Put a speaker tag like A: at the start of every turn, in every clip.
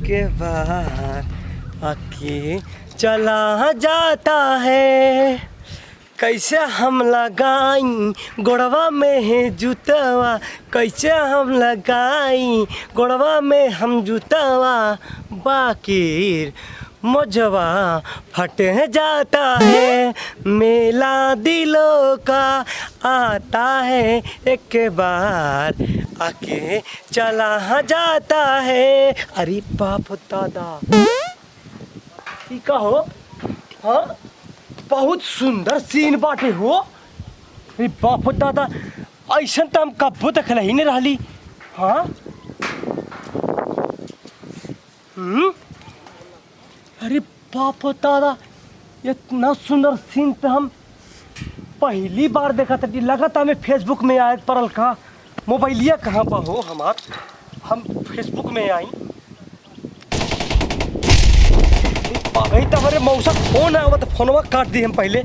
A: के बार आके चला जाता है। कैसे हम लगाई गोड़वा में है जूतवा, कैसे हम लगाई गोड़वा में हम जूतवा, बाकिर मोजवा फट जाता है। मेला दिलों का आता है एक बार आके चला जाता है। अरे बाप दादा ई का हो? हाँ बहुत सुंदर सीन बाटे हो। अरे बाप दादा ऐसा तो हम कब्बो देखल ही नहीं रही। हाँ अरे बाप दादा इतना सुंदर सीन तो हम पहली बार देखा था। लगा था हमें फेसबुक में आए पड़ल का मोबाइलिया कहाँ पर हो हमार। हम फेसबुक में आई गई तो हमारे मौसा फोन आया तो फोनवा काट दी हम पहले।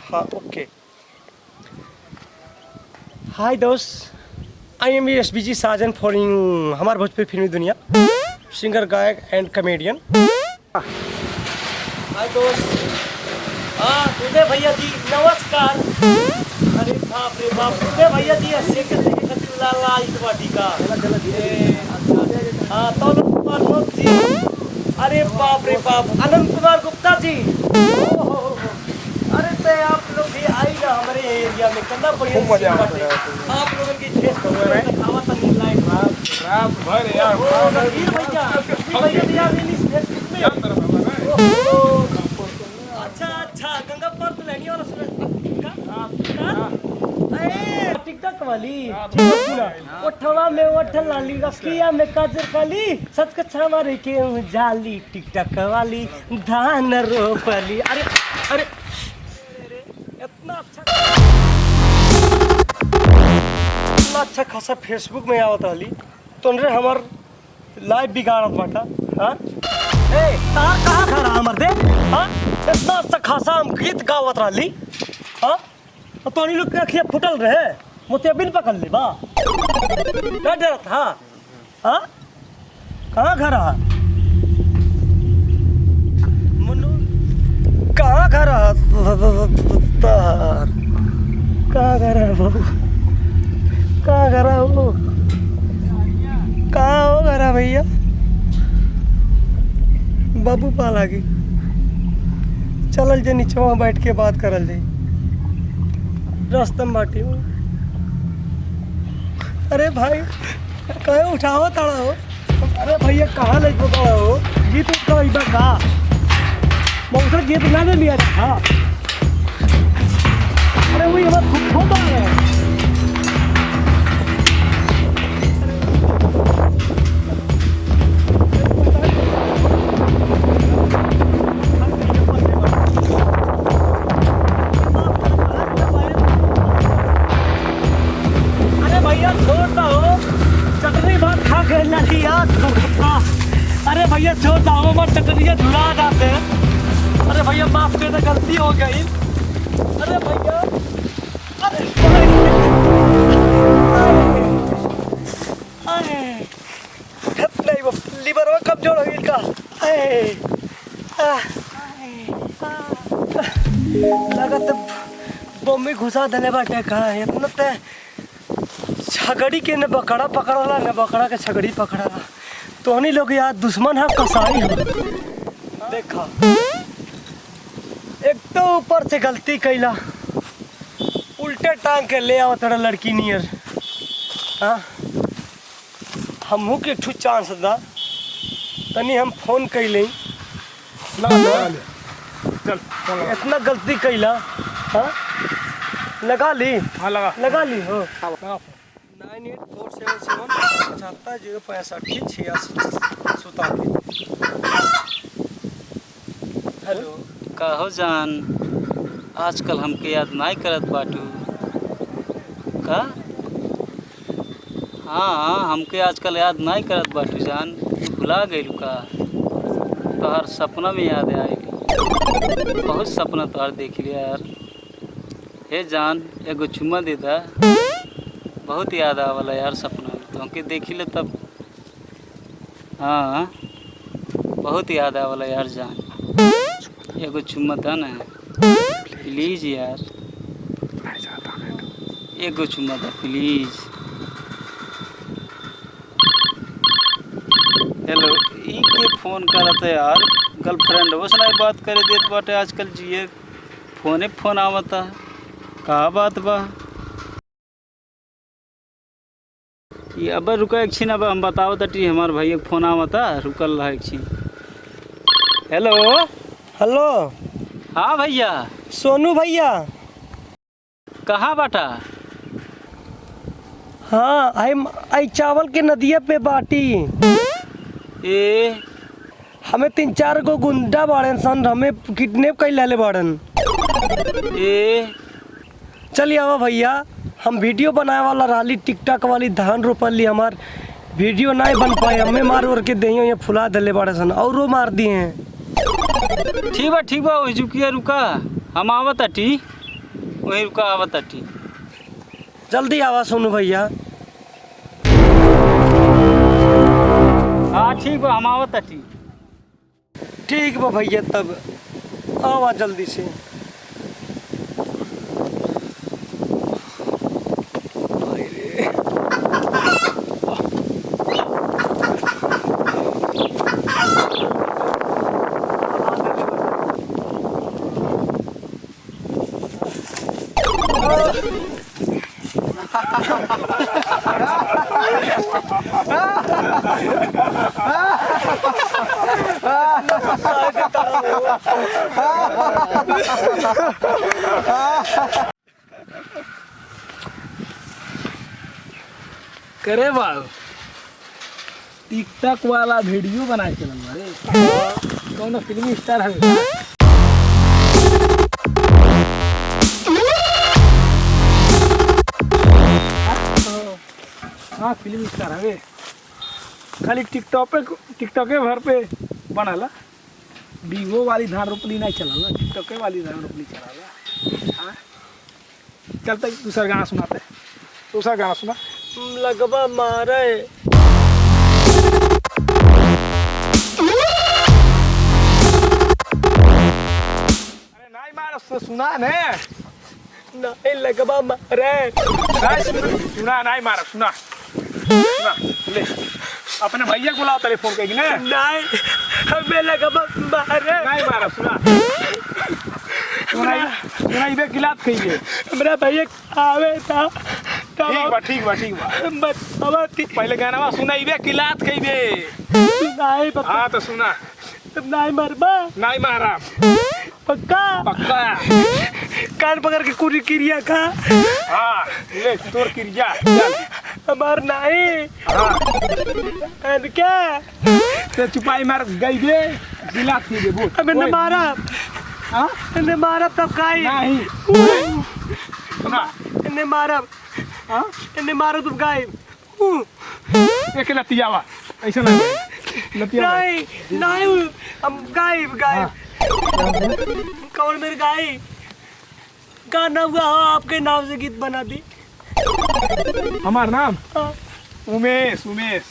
A: हाँ ओके। हाय दोस्त, I am SBG Sajan for हमारे भोजपुरी फिल्मी दुनिया, सिंगर गायक एंड कॉमेडियन। हाय दोस्त। हाँ उदय भैया जी नमस्कार। अरे बाप रे बाप उदय भैया जी ऐसे कैसे लाला इतवाटी का। हाँ तो जी अरे बाप रे बाप अनंत कुमार गुप्ता जी। अरे तो आप लोग भी आई ना हमारे एरिया में कितना बढ़िया मजा आप लोगों की टेस्ट खावा तो नहीं लाइक रात भर यार भैया अच्छा अच्छा गंगा पर तो लेनी और टिकटॉक वाली ओठवा में ओठल लाली रखिया में काजर काली सच कच्छा मारे के जाली टिकटॉक वाली धान रोपली। अरे अरे इतना अच्छा खासा फेसबुक में आवत वाली तो हमार लाइव बिगाड़त बाटा। हाँ ए तार कहाँ खड़ा हमर दे। हाँ इतना अच्छा खासा हम गीत गावत रही। हाँ तो लोग के अखिया फुटल रहे मोतियाबिन पकड़ ले बा क्या डरत। हाँ हाँ कहाँ घर मनु कहाँ घर कहाँ घर है बाबू कहाँ घर है वो कहाँ हो घर है भैया बाबू पाला की चलल जे नीचे बैठ के बात करल जाई रास्तम बाटी में। अरे भाई कहे उठाओ ताड़ा हो। अरे भैया कहाँ ले बड़ा हो गीत का का मौसम गीत ना ले लिया था। अरे वही हमारा खूब होता है। अरे भैया छोड़ दो हमारे चटनिया धुला जाते हैं। अरे भैया माफ कर दे गलती हो गई। अरे भैया अरे नहीं वो लीवर में कमजोर हो गई का। लगत बम में घुसा देने बाटे कहा इतना ते छगड़ी के न बकड़ा पकड़ला न बकड़ा के छगड़ी पकड़ला तो नहीं लोग यार दुश्मन है कसाई है। देखा एक तो ऊपर से गलती कैला उल्टे टांग के ले आओ तेरा लड़की नियर। हाँ हमहू के ठू चांस दा तनी हम फोन कैले चल इतना गलती कैला। हाँ लगा ली। हाँ लगा ली हो 9847706586।
B: हेलो कहो जान आजकल हमके याद नहीं करत बाटू का। हाँ हमके आजकल याद नहीं करत बाटू जान तू भुला गइलू का। तोहर सपना में याद आई बहुत सपना तोहर देख लिया यार। हे जान एगो चुम्मा दे दा बहुत याद आवला यार सपना में तो हमके देखी ले तब हाँ बहुत याद आवला यार जान, एगो चुम्मा था ना प्लीज यार, एगो चुम्मा था प्लीज। हेलो, ई के फोन करत है यार, गर्लफ्रेंड वो से बात करे देत बाटे आजकल जिए, फोन आवता, का बात बा? ये अब रुका एक छीन, अब हम बताओ तटी हमार भाई एक फोन आवता, रुकल रहा एक छीन। Hello
A: hello.
B: हाँ भैया।
A: सोनू भैया।
B: कहाँ बाटा?
A: हाँ आई चावल के नदिया पे बाटी।
B: ए
A: हमें 3-4 गो गुंडा बाड़न सन, हमें किडनैप कर ले बाड़न।
B: ए
A: चलिए आवा भैया, हम वीडियो बनाए वाला रही, टिकटॉक वाली धान रोपली, हमार वीडियो नहीं बन पाए, हमें मार उड़ के दे ये फुला दले बाड़े सन और वो मार दिए हैं।
B: ठीक बा वही चुकिया, रुका हम आवत टी, वही रुका आवत टी।
A: जल्दी आवा सोनू भैया।
B: हाँ ठीक बा, हम आवत टी।
A: ठीक बा भैया, तब आवा जल्दी से।
C: करे बाल टिकटॉक वाला वीडियो बनाए चलन रे, कौन फिल्मी स्टार है? हाँ फिल्मी स्टार है, खाली टिकटॉक के भर पे बनाला, वीवो वाली धान रोपली नहीं चला, टिकटॉक वाली धान रोपली चला। चलता दूसरा गाना सुनाते, दूसरा गाना सुना।
A: लगवा मारे
C: अरे नहीं मार, सुना ने
A: नहीं, लगवा मारे
C: सुना नहीं मारा, सुना सुना ले, अपने भैया को बुलाओ टेलीफोन कहीं ना।
A: नहीं, हमें लगवा मारे
C: नहीं मारा, सुना सुना इबे गिलात कहिए।
A: हमरा भैया आवे था,
C: ठीक बा पहले गाना सुना इबे गिलात कहिए।
A: नहीं पक्का।
C: हाँ तो सुना।
A: नहीं मरबा।
C: नहीं मारा,
A: पक्का
C: पक्का।
A: कान पकड़ के पूरी क्रिया खा।
C: हाँ ले तोर क्रिया चल।
A: हमार नहीं।
C: हाँ
A: और क्या
C: तो चुपाई मार गई बे, गिलात कहिए बोल।
A: हमें न मारा।
C: हाँ
A: ने मारा तब काई
C: नहीं सुना,
A: ने मारा।
C: हाँ
A: ने मारा तुम गाय।
C: एक लतियावा ऐसा नहीं लतिया
A: नहीं नहीं, हम गाय गाय। कौन मेरे गाय का नाम हुआ? आपके नाम से गीत बना दी।
C: हमार नाम
A: हाँ।
C: उमेश।
A: उमेश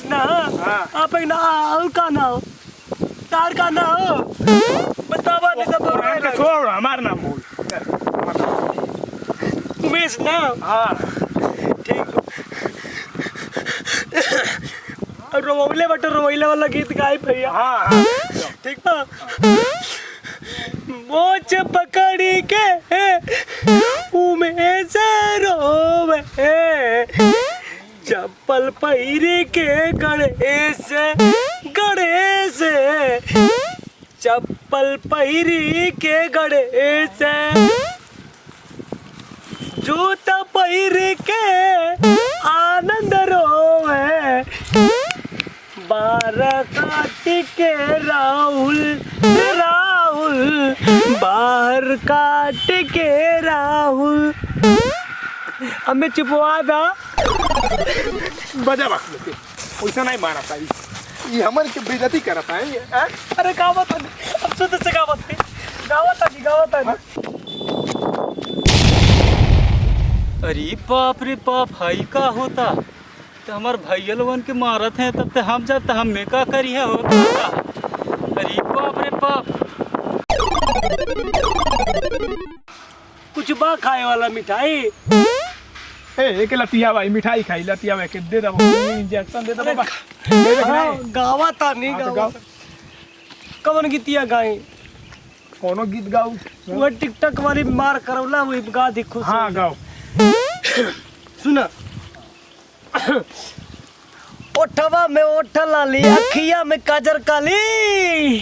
A: ना।
C: हाँ।
A: आप एक ना और का ना हो, तार का ना हो, बतावा नहीं तो बोल रहे हैं।
C: छोड़, हमार नाम बोल।
A: उमेश ना।
C: हाँ
A: ठीक। और रोवले बटे रोवले वाला गीत गाय भैया।
C: हाँ हाँ
A: ठीक बा। मोच पकड़ी के उमेश रोवे, चप्पल पहिरी के गणेश चप्पल पहिरी के गणेश, जूता पहिरी के आनंद रोवे, बार काट के राहुल बाहर काट के राहुल। हमें चुपवा दा।
C: बजा बात लेते पैसा नहीं मारा था ये हमन के बेइज्जती करता है ये।
A: अरे गावत अब सुध से गावत है।
B: अरे बाप रे बाप, हाई का होता? तो हमार भैया लोगन के मारत हैं तब तो हम जब हम में का करी है हो का अरे बाप रे बाप।
A: कुछ बा खाए वाला मिठाई?
C: एक लतिया भाई मिठाई खाई लतिया भाई के दे दो इंजेक्शन दे दो बाबा। दे दे
A: हाँ, गावा था नहीं
C: हाँ, तो
A: गावा। कवन गीतिया गाए?
C: कोनो गीत गाओ।
A: वो टिकटक वाली मार करौला वो गा दी खुश।
C: हाँ गाओ।
A: सुना। ओठवा में ओठ लाली अखिया में काजर काली,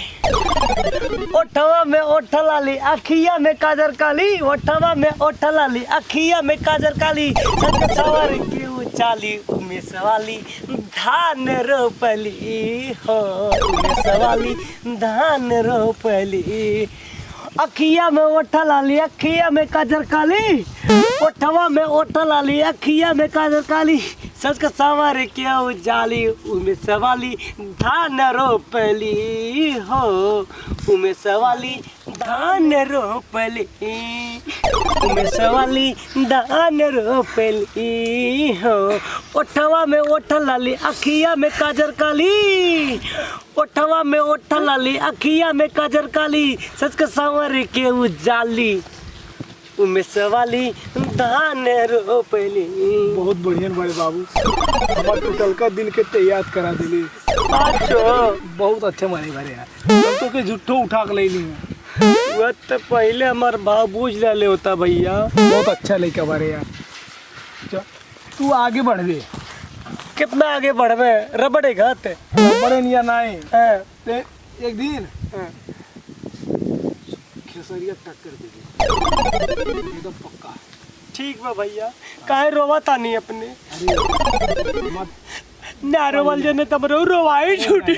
A: ओठवा में ओठ लाली अखिया में काजर काली, ओठवा में ओठ लाली अखिया में काजर काली, सच सवर की उचाली उमे सवाली धान रोपली हो, उमे सवाली धान रोपली। अखिया में ओठ लाली अखिया में काजर काली, ओठवा में ओठ लाली अखिया में काजर काली, सच का सवार क्या उजाली उमे सवाली धान रोपली हो, उमे सवाली धान रोपली, उमे सवाली धान रोपली हो। ओठवा में ओठ लाली अखिया में काजर काली, ओठवा में ओठ लाली अखिया में काजर काली, सच का सवार के उजाली उमे सवाली धान रोपली।
C: बहुत बढ़िया बड़े बाबू, हमार टूटल का दिल के तैयार करा दिली। बहुत अच्छे मारे भरे यार, हम तो के झूठो उठा के ले ली।
A: वो तो पहले हमार भाव बूझ ले होता भैया।
C: बहुत अच्छा लड़का बारे यार। चल तू आगे बढ़ दे।
A: कितना आगे बढ़वे? रबड़े घात
C: बड़े निया नाए
A: हाँ।
C: ते एक दिन खेसरिया टक्कर देगी एकदम पक्का।
A: ठीक बा भैया। काहे रोवा तानी अपने?
C: अरे मत
A: ना रोवल जने तमरो रोवाई छूटी।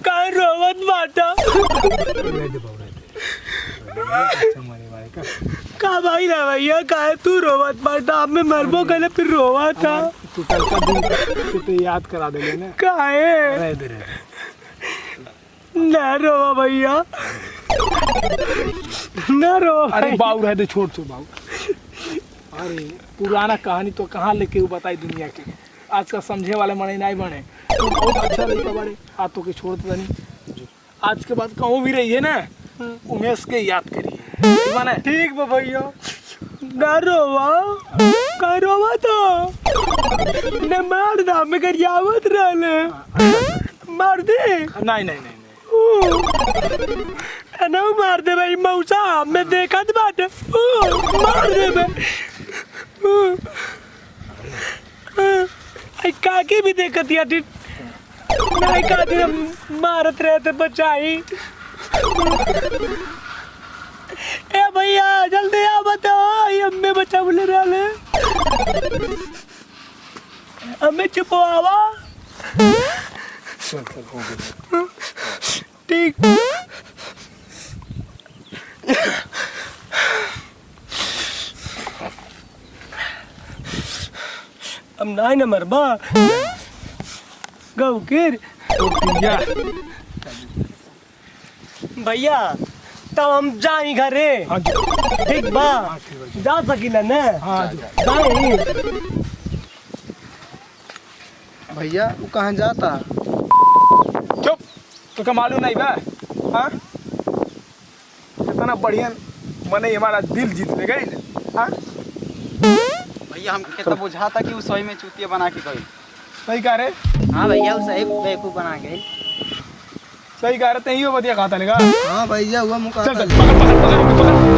A: काहे रोवत बाटा?
C: रह दे बाबू, अच्छा मारे भाई का
A: का भाई ना भैया, काहे तू रोवत बाटा? अब मैं मरबो गले फिर रोवा था।
C: तू कल का दिन तो याद करा दे ना।
A: काहे?
C: रह दे
A: ना रोवा भैया, ना रो।
C: अरे बाबू रह दे, छोड़ छोड़ बाबू। अरे पुराना कहानी तो कहाँ लेके वो बताई दुनिया के, आज का समझे वाले मने नहीं बने। तो बहुत अच्छा लड़का बड़े, हाथों के छोड़ दे नहीं। आज के बाद कहूँ भी रही है ना, उमेश के याद करिए माने।
A: ठीक बा भैया। ना रोवा, का रोवा तो ने मार दा में गरियावत रहले। मार दे।
C: नहीं नहीं नहीं
A: ना मार दे भाई मौसा, मैं देखत बाटे। मार दे बे। आई काकी भी देखत या टी नहीं काकी मारत रहते बचाई। ए भैया जल्दी आ बताओ, ये अम्मे बच्चा बोले रहले। अम्मे छुपवावा।
C: चल चल हो गया।
A: ठीक। अब नहीं न मरबा गौ किर भैया, तब हम जाई घरे।
C: हाँ जी
A: ठीक बा, जा सकीला न?
C: हाँ जी
A: जाई।
D: भैया वो कहाँ जाता?
C: चुप, तो क्या मालूम नहीं बा? हाँ कितना बढ़िया मने हमारा दिल जीत ले गई। हाँ
D: भैया हमको कितना बुझाता कि उस सही में चूतिया बना के गई।
C: सही कह रहे।
D: हाँ भैया वो सही बेवकूफ बना गई।
C: सही कह रहे, तही वो बढ़िया खाता लेगा।
D: हाँ भैया हुआ मुका।
C: चल चल पकड़ पकड़ पकड़ पकड़।